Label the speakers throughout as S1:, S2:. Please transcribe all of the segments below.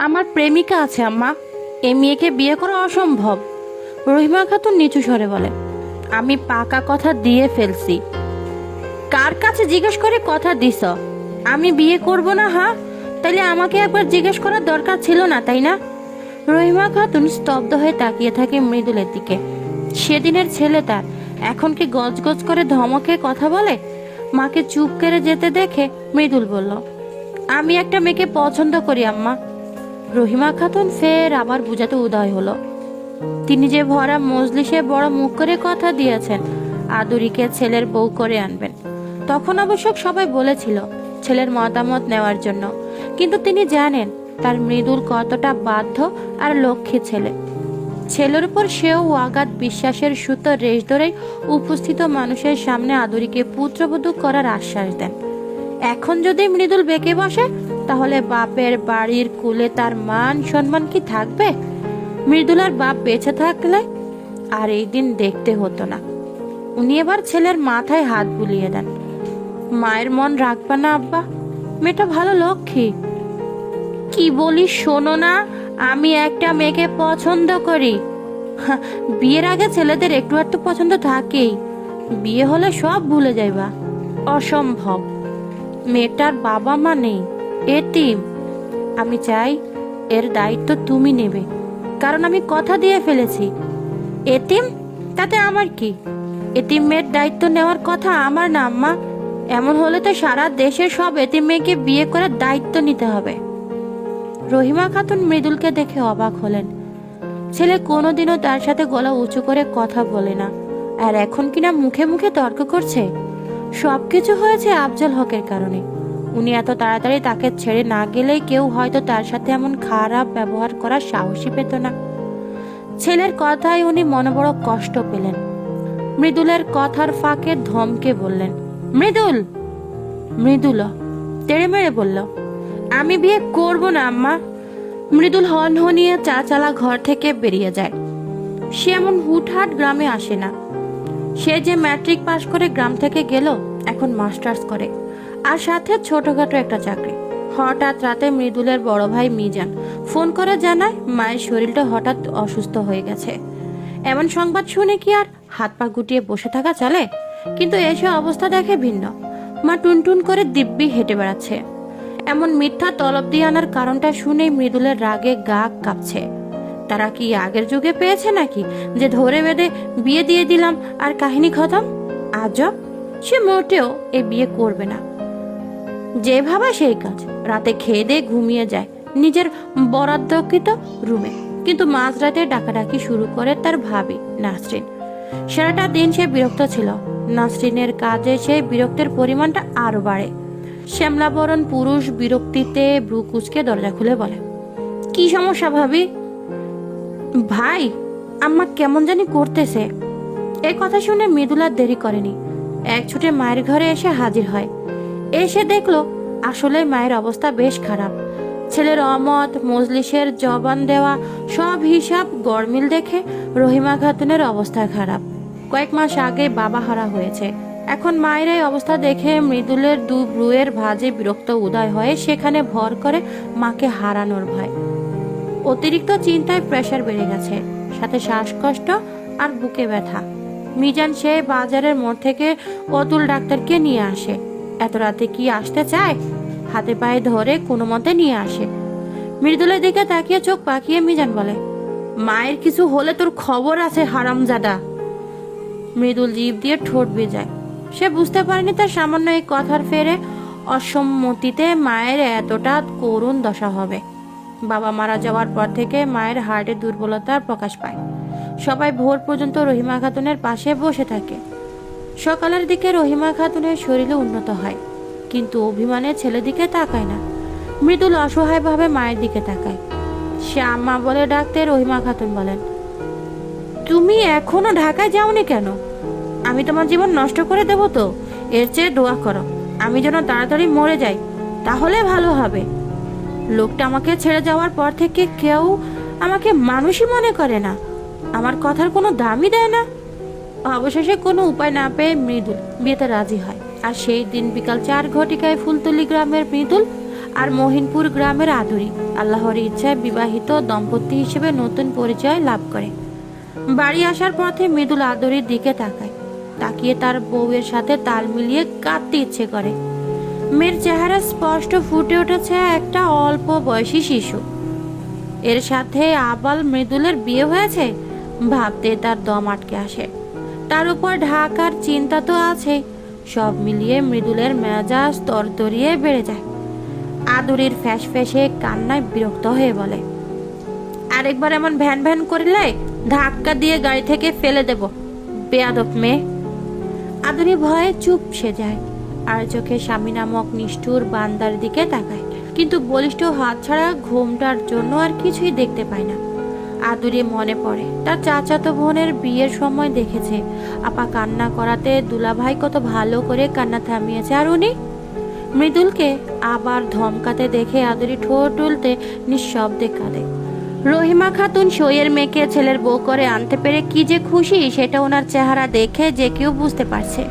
S1: আমার প্রেমিকা আছে আম্মা, এই মেয়েকে বিয়ে করা অসম্ভব। রহিমা খাতুন নিচু স্বরে বলে, আমি পাকা কথা দিয়ে ফেলছি। কার কাছে জিজ্ঞেস করে কথা দিস? আমি বিয়ে করব না? হ্যাঁ, তাইলে আমাকে একবার জিজ্ঞেস করার দরকার ছিল না, তাই না? রহিমা খাতুন স্তব্ধ হয়ে তাকিয়ে থাকে মৃদুলের দিকে। সেদিনের ছেলে তার এখন কি গজগজ করে ধমকে কথা বলে? মাকে চুপ করে যেতে দেখে মৃদুল বলল, আমি একটা মেয়েকে পছন্দ করি আম্মা। রহিমা খাতুন ফের আবার বুঝাতে উদয় হলো। তিনি যে ভরা মজলিসে বড় মুখ করে কথা দিয়েছেন আদুরিকে ছেলের বউ করে আনবেন। তখন অবশ্য সবাই বলেছিল ছেলের মতামত নেওয়ার জন্য, কিন্তু তিনি জানেন তার মৃদুল কতটা বাধ্য আর লক্ষ্মী ছেলে। ছেলের উপর সেও অগাধ বিশ্বাসের সুতো রেশ ধরেই উপস্থিত মানুষের সামনে আদুরিকে পুত্রবধূ করার আশ্বাস দেন। এখন যদি মৃদুল বেঁকে বসে, তাহলে বাপের বাড়ির কুলে তার মান সম্মান কি থাকবে? মৃদুলার বাপ বেঁচে থাকলে আর এই দিন দেখতে হতো না। উনি এবার ছেলের মাথায় হাত বুলিয়ে দেন। মায়ের মন রাখবা না আব্বা, মেয়েটা ভালো লক্ষ্মী। কি বলি শোনো না, আমি একটা মেয়েকে পছন্দ করি। বিয়ের আগে ছেলেদের একটু একটু পছন্দ থাকেই, বিয়ে হলে সব ভুলে যাইবা। অসম্ভব, মেয়েটার বাবা মা নেই, এতিম। আমি চাই এর দায়িত্ব তুমি নেবে, কারণ আমি কথা দিয়ে ফেলেছি। এতিম? তাতে আমার কি? এতিম মেয়ের দায়িত্ব নেওয়ার কথা আমার না আম্মা। এমন হলে তো সারা দেশের সব এতিম মেয়েকে বিয়ে করার দায়িত্ব নিতে হবে। রহিমা খাতুন মৃদুলকে দেখে অবাক হলেন। ছেলে কোনোদিনও তার সাথে গলা উঁচু করে কথা বলে না, আর এখন কিনা মুখে মুখে তর্ক করছে। সবকিছু হয়েছে আফজল হকের কারণে। উনি এত তাড়াতাড়ি তাকে ছেড়ে না গেলেই কেউ হয়তো তার সাথে এমন খারাপ ব্যবহার করার সাহসই পেত না। ছেলের কথায় উনি মনে বড় কষ্ট পেলেন। মৃদুলের কথার ফাঁকে ধমকে বললেন, মৃদুল। মৃদুল তেড়ে মেরে বলল, আমি বিয়ে করব না আম্মা। মৃদুল হনহনিয়ে চালা ঘর থেকে বেরিয়ে যায়। সে এমন হুটহাট গ্রামে আসে না। সে যে ম্যাট্রিক পাশ করে গ্রাম থেকে গেল, এখন মাস্টার্স করে, আর সাথে ছোটখাটো একটা চাকরি। হঠাৎ রাতে মৃদুলের বড় ভাই মিজান ফোন করে জানায় মায়ের শরীরটা হঠাৎ অসুস্থ হয়ে গেছে। এমন সংবাদ শুনে কি আর হাত পা গুটিয়ে বসে থাকা চলে? কিন্তু এসে অবস্থা দেখে ভিন্ন। মা টুনটুন করে দিব্যি হেঁটে বেড়াচ্ছে। এমন মিথ্যা তলব দিয়ে আনার কারণটা শুনেই মৃদুলের রাগে গা কাঁপছে। তারা কি আগের যুগে পেয়েছে নাকি যে ধরে বেঁধে বিয়ে দিয়ে দিলাম আর কাহিনী খতম? আজব, সে মোটেও এই বিয়ে করবে না। যে ভাবা সেই কাজ। রাতে খেয়ে দিয়ে ঘুমিয়ে যায় নিজের বরাদ্দকৃত রুমে, কিন্তু মাঝরাতে ডাকাডাকি শুরু করে তার ভাবি নাসরিন। সারাটা দিন সে বিরক্ত ছিল। নাসরিনের কাজে সেই বিরক্তের পরিমাণটা আরো বাড়ে। শ্যামলাবরণ পুরুষ বিরক্তিতে ভ্রু কুচকে দরজা খুলে বলে, কি সমস্যা ভাবি? ভাই, আম্মা কেমন জানি করতেছে। এই কথা শুনে মৃদুলা দেরি করেনি, এক ছুটে মায়ের ঘরে এসে হাজির হয়। এসে দেখলো আসলে মায়ের অবস্থা বেশ খারাপ। ছেলের অমত, মজলিসের জবান দেওয়া সব হিসাব গড়মিল দেখে রহিমা খাতুনের অবস্থা খারাপ। কয়েক মাস আগে বাবা হারা হয়েছে। এখন মায়ের এই অবস্থা দেখে মৃদুলের দু ব্রুয়ের ভাঁজে বিরক্ত উদয় হয়ে সেখানে ভর করে মাকে হারানোর ভয়। অতিরিক্ত চিন্তায় প্রেশার বেড়ে গেছে, সাথে শ্বাসকষ্ট আর বুকে ব্যথা। মিজান সে বাজারের মোড় থেকে অতুল ডাক্তারকে নিয়ে আসে। এত রাতে কি আসতে চায়? হাতে পায়ে ধরে কোনো মতে নিয়ে আসে। মৃদুলের দিকে তাকিয়ে চোখ পাকিয়ে মিজান বলে, মায়ের কিছু হলে তোর খবর আছে হারামজাদা। মৃদুল জিভ দিয়ে ঠোঁট ভেজায়। সে বুঝতে পারেনি তার সামান্য এই কথার ফেরে অসম্মতিতে মায়ের এতটা করুণ দশা হবে। বাবা মারা যাওয়ার পর থেকে মায়ের হার্টের দুর্বলতার প্রকাশ পায়। সবাই ভোর পর্যন্ত রহিমা খাতুনের পাশে বসে থাকে। সকালের দিকে রহিমা খাতুনের শরীরে উন্নত হয়, কিন্তু অভিমানে ছেলের দিকে তাকায় না। মৃদুল অসহায়ভাবে মায়ের দিকে তাকায়। সে আম্মা বলে ডাকতে রহিমা খাতুন বলেন, তুমি এখনো ঢাকায় যাওনি কেন? আমি তোমার জীবন নষ্ট করে দেব তো? এর চেয়ে দোয়া করো আমি যেন তাড়াতাড়ি মরে যাই, তাহলে ভালো হবে। লোকটা আমাকে ছেড়ে যাওয়ার পর থেকে কেউ আমাকে মানুষই মনে করে না, আমার কথার কোনো দামই দেয় না। অবশেষে কোনো উপায় না পেয়ে মৃদুল বিয়েতে রাজি হয়। আর সেই দিন বিকাল 4 ঘটিকায় ফুলতলি গ্রামের মৃদুল আর মহিনপুর গ্রামের আদুরি আল্লাহর ইচ্ছায় বিবাহিত দম্পতি হিসেবে নতুন পরিচয় লাভ করে। বাড়ি আসার পথে মৃদুল আদুরির দিকে তাকায়, তাকিয়ে তার বউয়ের সাথে তাল মিলিয়ে কাঁদতে ইচ্ছে করে। মেয়ের চেহারা স্পষ্ট ফুটে উঠেছে একটা অল্প বয়সী শিশু। এর সাথে আবাল মৃদুলের বিয়ে হয়েছে ভাবতে তার দম আটকে আসে। তার উপর ঢাকার চিন্তা তো আছে। সব মিলিয়ে মৃদুলের মেজাজ তরতরিয়ে বেড়ে যায়। আদুরির ফ্যাস ফ্যাসে কান্নায় বিরক্ত হয়ে বলে, আরেকবার এমন ভ্যান ভ্যান করলে ধাক্কা দিয়ে গাড়ি থেকে ফেলে দেব, বেয়াদব মেয়ে। আদুরি ভয়ে চুপসে যায় আর চোখে স্বামী নামক নিষ্ঠুর বান্দার দিকে তাকায়, কিন্তু বলিষ্ঠ হাত ছাড়া ঘুমটার জন্য আর কিছুই দেখতে পায় না। আদুরি মনে পড়ে তার চাচাতো বোনের বিয়ের সময় দেখেছে আপা কান্না করাতে দুলাভাই কত ভালো করে কান্না থামিয়েছে, আর উনি মৃদুলকে আবার ধমকাতে দেখে আদুরি ঠোঁট উল্টে নিঃশব্দে কাঁদে। রহিমা খাতুন সইয়ের মেয়েকে ছেলের বউ করে আনতে পেরে কি যে খুশি সেটা ওনার চেহারা দেখে যে কেউ বুঝতে পারছে।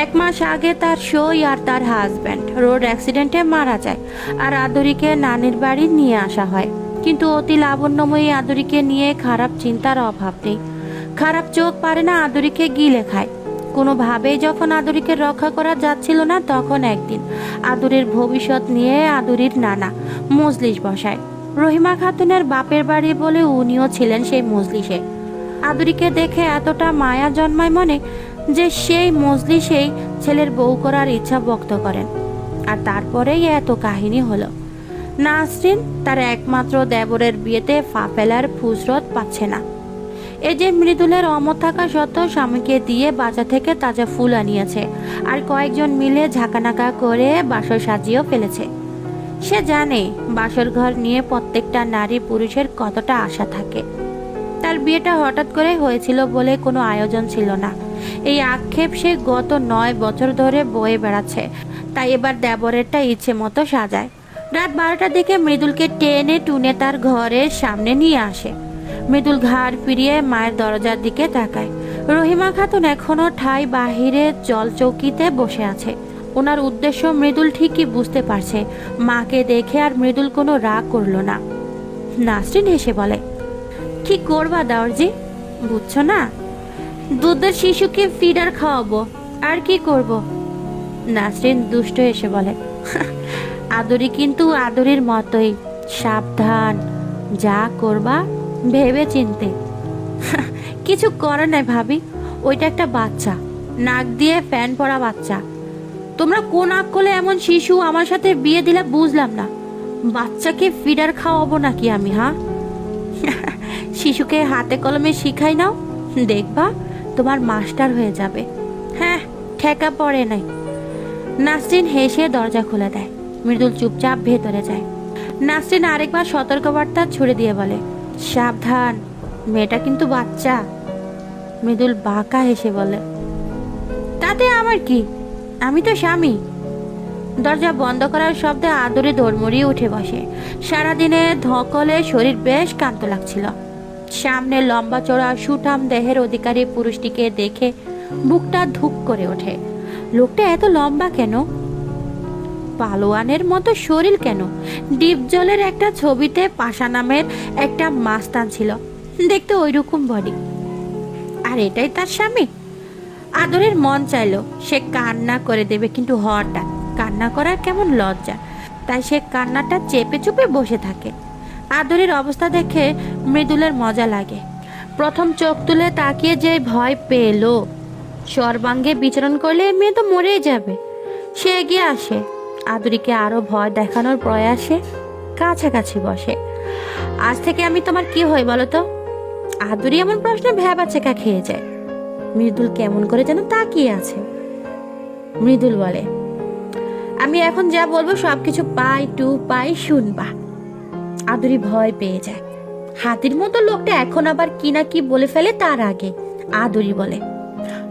S1: 1 মাস আগে তার সই আর তার হাজব্যান্ড রোড অ্যাক্সিডেন্টে মারা যায়, আর আদুরিকে নানির বাড়ি নিয়ে আসা হয়। কিন্তু অতি লাবণ্যময়ী আদুরিকে নিয়ে খারাপ চিন্তার অভাব নেই। খারাপ চোখ পারে না আদুরিকে গিলে খায়। কোনোভাবেই যখন আদুরিকে রক্ষা করা যাচ্ছিল না, তখন একদিন আদুরির ভবিষ্যৎ নিয়ে আদুরির নানা মজলিস বসায়। রহিমা খাতুনের বাপের বাড়ি বলে উনিও ছিলেন সেই মজলিসে। আদুরিকে দেখে এতটা মায়া জন্মায় মনে যে সেই মজলিসেই ছেলের বউ করার ইচ্ছা ব্যক্ত করেন। আর তারপরেই এত কাহিনী হলো। নাসরিন তার একমাত্র দেবরের বিয়েতে পা ফেলার ফুসরত পাচ্ছে না। এই যে মৃদুলের অমত থাকা সত্ত্বেও স্বামীকে দিয়ে বাজার থেকে তাজা ফুল আনিয়েছে, আর কয়েকজন মিলে ঝাঁকানাকা করে বাসর সাজিয়েও ফেলেছে। সে জানে বাসর ঘর নিয়ে প্রত্যেকটা নারী পুরুষের কতটা আশা থাকে। তার বিয়েটা হঠাৎ করে হয়েছিল বলে কোনো আয়োজন ছিল না, এই আক্ষেপ সে গত 9 বছর ধরে বয়ে বেড়াচ্ছে। তাই এবার দেবরেরটা ইচ্ছে মতো সাজায়। রাত 12টার দিকে মৃদুলকে টেনে টুনে তার ঘরের সামনে নিয়ে আসে। মৃদুল ঘাড় ফিরিয়ে মায়ের দরজার দিকে তাকায়। রহিমা খাতুন এখনো ঠাই বাহিরে জলচৌকিতে বসে আছে। ওনার উদ্দেশ্য মৃদুল ঠিকই বুঝতে পারছে। মাকে দেখে আর মৃদুল কোনো রাগ করলো না। নাসরিন হেসে বলে, কি করবা দাওরজি, বুঝছো না? দুধের শিশুকে ফিডার খাওয়াবো, আর কি করব? নাসরিন দুষ্ট হেসে বলে, আদুরি কিন্তু আদুরির মতোই, সাবধান, যা করবা ভেবে চিনতে। কিছু করে নাই ভাবি, ওইটা একটা বাচ্চা, নাক দিয়ে ফ্যান পড়া বাচ্চা। তোমরা কোন আকলে এমন শিশু আমার সাথে বিয়ে দিলে বুঝলাম না। বাচ্চাকে ফিডার খাওয়াবো নাকি আমি? হ্যাঁ, শিশুকে হাতে কলমে শিখাই নাও, দেখবা তোমার মাস্টার হয়ে যাবে। হ্যাঁ, ঠেকা পড়ে নাই। নাসরিন হেসে দরজা খুলে দেয়। মৃদুল চুপচাপ ভেতরে যায়। নাসরিন আরেকবার সতর্কবার্তা ছুড়ে দিয়ে বলে, সাবধান, মেয়েটা কিন্তু বাচ্চা। মৃদুল বাঁকা হেসে বলে, তাতে আমার কি, আমি তো স্বামী। দরজা বন্ধ করার শব্দে আদুরি দৌড়মড়িয়ে উঠে বসে। সারাদিনে ধকলে শরীর বেশ ক্লান্ত লাগছিল। সামনে লম্বা চড়া সুঠাম দেহের অধিকারী পুরুষটিকে দেখে বুকটা ধুক করে ওঠে। লোকটা এত লম্বা কেন? পালোয়ানের মতো শরীর কেন? ডিপ জলের একটা ছবিতে পাশা নামের একটা মাস্তান ছিল, দেখতে ওইরকম বডি। আর এটাই তার স্বামী? আদরের মন চাইলো সে কান্না করে দেবে, কিন্তু হঠাৎ কান্না করার কেমন লজ্জা, তাই সে কান্নাটা চেপে চুপে বসে থাকে। আদরের অবস্থা দেখে মৃদুলের মজা লাগে। প্রথম চোখ তুলে তাকিয়ে যে ভয় পেল, সর্বাঙ্গে বিচরণ করলে মেয়ে তো মরেই যাবে। সে এগিয়ে আসে, আদুরিকে আরো ভয় দেখানোর প্রয়াসে কাছাকাছি বসে। আজ থেকে আমি তোমার কি হই বলো তো? আদুরি এমন প্রশ্নে ভ্যাবা চেকা খেয়ে যায়। মৃদুল কেমন করে যেন তাকিয়ে আছে। মৃদুল বলে, আমি এখন যা বলবো সবকিছু পাই টু পাই শুনবা। আদুরি ভয় পেয়ে যায়। হাতির মতো লোকটা এখন আবার কি না কি বলে ফেলে তার আগে। আদুরি বলে,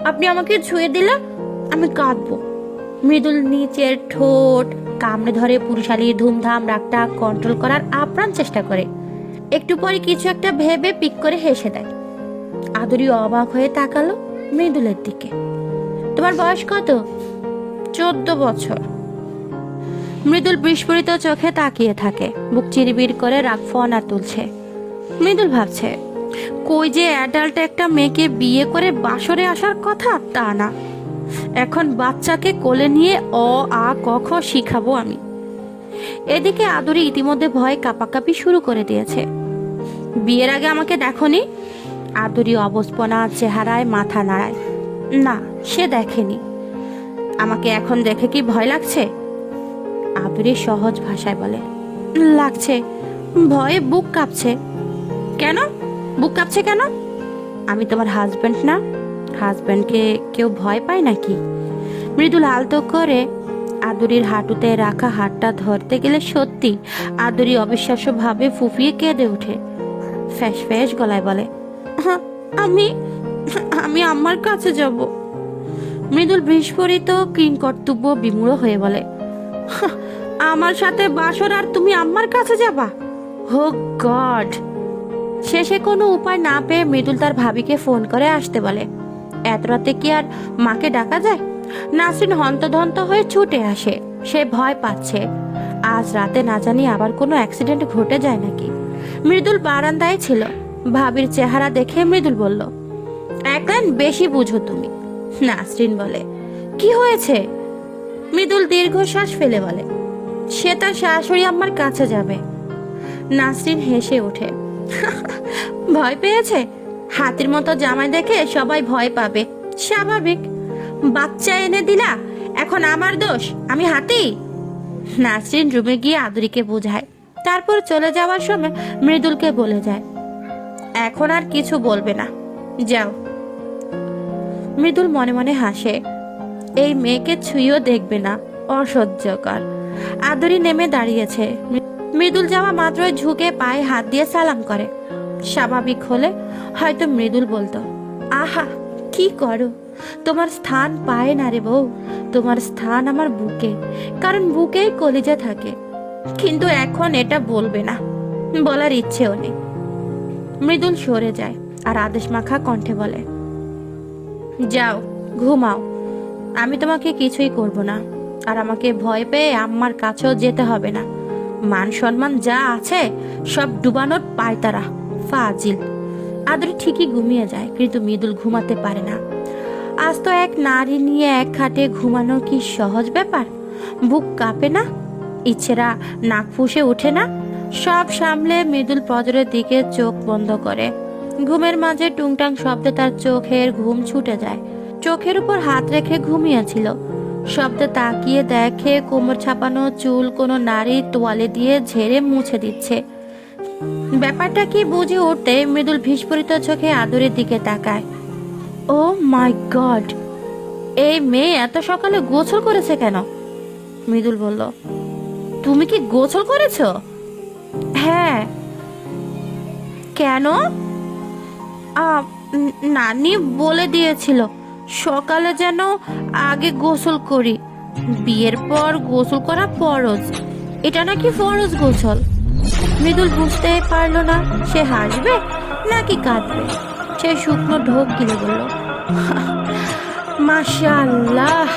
S1: আপনি আমাকে ছুঁয়ে দিলে আমি কাঁদবো। মৃদুল নিচের ঠোঁট কামড়ে ধরে পুরুষালীর ধুমধাম রাগটা কন্ট্রোল করার আপ্রাণ চেষ্টা করে। একটু পরে কিছু একটা ভেবে পিক করে হেসে দেয়। আদুরি অবাক হয়ে তাকালো মৃদুলের দিকে। তোমার বয়স কত? 14 বছর। মৃদুল বিস্ফোরিত চোখে তাকিয়ে থাকে, বুক চিরিবির করে রাগ ফোনা তুলছে। মৃদুল ভাবছে, কই যে অ্যাডাল্ট একটা মেয়েকে বিয়ে করে বাসরে আসার কথা তা না, এখন বাচ্চাকে কোলে নিয়ে অ আ ক খ শিখাবো আমি। এদিকে আদুরি ইতিমধ্যে ভয়ে কাঁপাকাঁপি শুরু করে দিয়েছে। বিয়ের আগে আমাকে দেখনি? আদুরি অবস্পনা চেহারায় মাথা নাড়ায়। না, সে দেখেনি। আমাকে এখন দেখে কি ভয় লাগছে? আদুরি সহজ ভাষায় বলে, লাগছে, ভয়ে বুক কাঁপছে। কেন বুক কাঁপছে কেন? আমি তোমার হাজবেন্ড না? হাজবেন্ডকে কেউ ভয় পায় নাকি? মৃদুল আলতো করে আদুরির হাঁটুতে রাখা হাতটা ধরতে গেলে সত্যি আদুরি অবিশ্বাস্যভাবে ফুফিয়ে কেঁদে ওঠে। ফ্যাস ফ্যাস গলায় বলে, আমি আমি আমার কাছে যাব। মৃদুল বিস্ফোরিত কিংকর্তব্য বিমূঢ় হয়ে বলে, আমার সাথে বাসর আর তুমি আমার কাছে যাবা? হো গড! শেষে কোনো উপায় না পেয়ে মৃদুল তার ভাবিকে ফোন করে আসতে বলে। এত রাতে কি আর মাকে ডাকা যায়? নাসরিন হন্তদন্ত হয়ে ছুটে আসে। সে ভয় পাচ্ছে আজ রাতে না জানি আবার কোনো অ্যাক্সিডেন্ট ঘটে যায় নাকি। মৃদুল বারান্দায় ছিল। ভাবির চেহারা দেখে মৃদুল বলল, এক লাইন বেশি বুঝো তুমি। নাসরিন বলে, কি হয়েছে? মৃদুল দীর্ঘশ্বাস ফেলে বলে, সে তার শাশুড়ি আম্মার কাছে যাবে। নাসরিন হেসে ওঠে, ভয় পেয়েছে? হাতির মতো জামাই দেখে সবাই ভয় পাবে, স্বাভাবিক। বাচ্চা এনে দিলা, এখন আমার দোষ? আমি হাতি? নাসরিন রুমে গিয়ে আদুরিকে বোঝায়, তারপর চলে যাওয়ার সময় মৃদুলকে বলে যায়, এখন আর কিছু বলবে না, যাও। মৃদুল মনে মনে হাসে, এই মেয়েকে ছুঁয়েও দেখবে না, অসহ্যকর। আদুরি নেমে দাঁড়িয়েছে। মৃদুল যাওয়া মাত্রই ঝুঁকে পায়ে হাত দিয়ে সালাম করে। স্বাভাবিক হলে হয়তো মৃদুল বলতো, আহা কি করো, তোমার স্থান পায় না রে বউ, তোমার স্থান আমার বুকে, কারণ বুকেই কলিজা থাকে। কিন্তু এখন এটা বলবে না, বলার ইচ্ছেও নেই। মৃদুল সরে যায় আর আদেশ মাখা কণ্ঠে বলে, যাও ঘুমাও, আমি তোমাকে কিছুই করব না, আর আমাকে ভয় পেয়ে আম্মার কাছেও যেতে হবে না। মান সম্মান যা আছে সব ডুবানোর পায়তারা, ফাজিল। আদুরি ঠিকই ঘুমিয়ে যায়, কিন্তু মৃদুল ঘুমাতে পারে না। আজ তো এক নারী নিয়ে এক খাটে ঘুমানো কি সহজ ব্যাপার? বুক কাঁপে না, ইচ্ছেরা নাক ফুঁসে ওঠে না। সব সামলে মৃদুল ফজরের দিকে চোখ বন্ধ করে। ঘুমের মাঝে টুংটাং শব্দে তার চোখের ঘুম ছুটে যায়। চোখের উপর হাত রেখে ঘুমিয়েছিল। শব্দে তাকিয়ে দেখে কোমর ছাপানো চুল কোনো নারী তোয়ালে দিয়ে ঝেড়ে মুছে দিচ্ছে। ব্যাপারটা কি বুঝে উঠতে মৃদুল বিস্ফোরিত চোখে আদুরির দিকে তাকায়। ও মাই গড, এই মেয়ে এত সকালে গোসল করেছে কেন? মৃদুল বলল, তুমি কি গোসল করেছ? হ্যাঁ। কেন? নানি বলে দিয়েছিল সকালে যেন আগে গোসল করি, বিয়ের পর গোসল করা ফরজ। এটা নাকি ফরজ গোসল। মৃদুল বুঝতেই পারলো না সে হাসবে নাকি কাঁদবে। সে শুকনো ঢোক গিলে বলল, মাশাআল্লাহ।